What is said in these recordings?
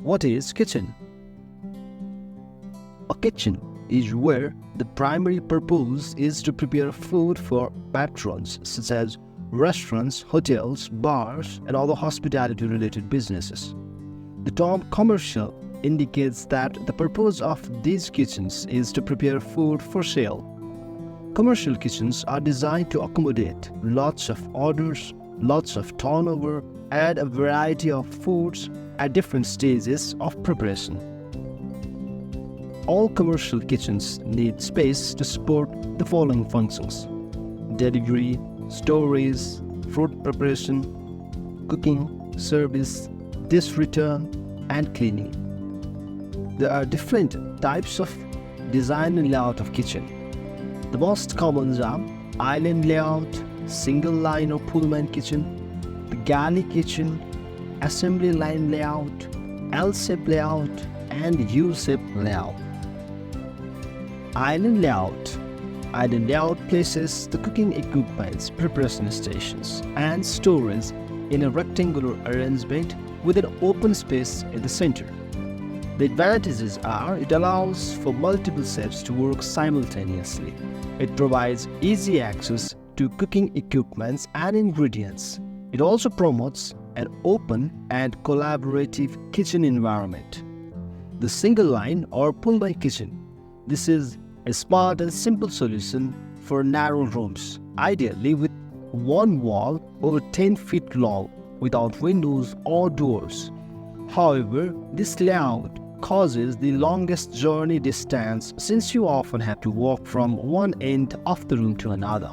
What is kitchen? A kitchen is where the primary purpose is to prepare food for patrons such as restaurants, hotels, bars, and other hospitality-related businesses. The term commercial indicates that the purpose of these kitchens is to prepare food for sale. Commercial kitchens are designed to accommodate lots of orders, lots of turnover, and a variety of foods at different stages of preparation. All commercial kitchens need space to support the following functions: delivery, storage, food preparation, cooking, service, dish return, and cleaning. There are different types of design and layout of kitchen. The most common are island layout, single line or Pullmann kitchen, the Galley Kitchen, assembly line layout, L-shape layout, and U-shape layout. Island layout. Island layout places the cooking equipments, preparation stations, and storage in a rectangular arrangement with an open space in the center. The advantages are it allows for multiple chefs to work simultaneously. It provides easy access to cooking equipments and ingredients. It also promotes an open and collaborative kitchen environment. The single line or Pullmann kitchen. This is a smart and simple solution for narrow rooms, ideally with one wall over 10 feet long without windows or doors. However, this layout causes the longest journey distance since you often have to walk from one end of the room to another.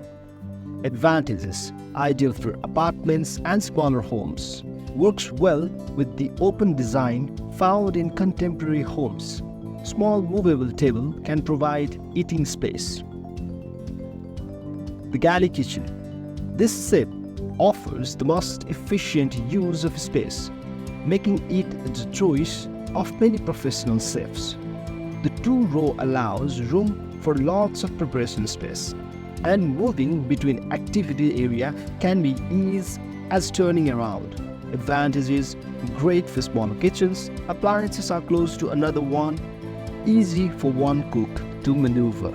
Advantages: ideal for apartments and smaller homes. Works well with the open design found in contemporary homes. Small movable table can provide eating space. The Galley Kitchen. This shape offers the most efficient use of space, making it the choice of many professional chefs. The two-row allows room for lots of preparation space, and moving between activity area can be easy as turning around. Advantages: great for smaller kitchens, appliances are close to another one, easy for one cook to maneuver.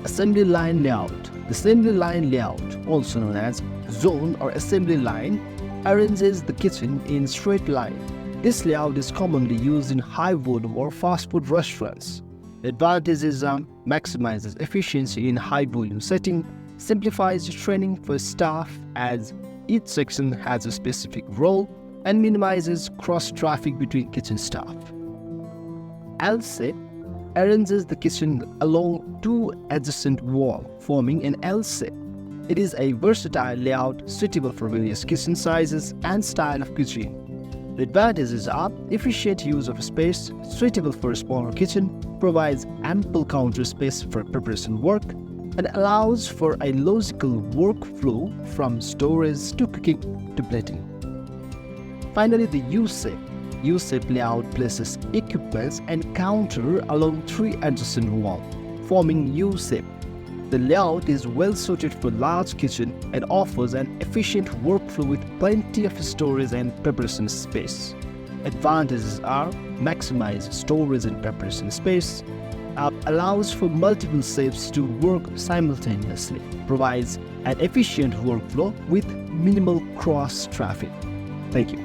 Assembly line layout. The assembly line layout, also known as zone or assembly line, arranges the kitchen in straight line. This layout is commonly used in high-volume or fast food restaurants. The advantages are maximizes efficiency in high-volume setting, simplifies training for staff as each section has a specific role, and minimizes cross-traffic between kitchen staff. L-shape arranges the kitchen along two adjacent walls, forming an L-shape. It is a versatile layout suitable for various kitchen sizes and style of cuisine. The advantages are efficient use of space, suitable for a smaller kitchen, provides ample counter space for preparation work, and allows for a logical workflow from storage to cooking to plating. Finally, the U-shape. U-shape layout places equipments and counter along three adjacent walls, forming U-shape. The layout is well suited for large kitchen and offers an efficient workflow with plenty of storage and preparation space. Advantages are maximize storage and preparation space, allows for multiple chefs to work simultaneously, provides an efficient workflow with minimal cross traffic. Thank you.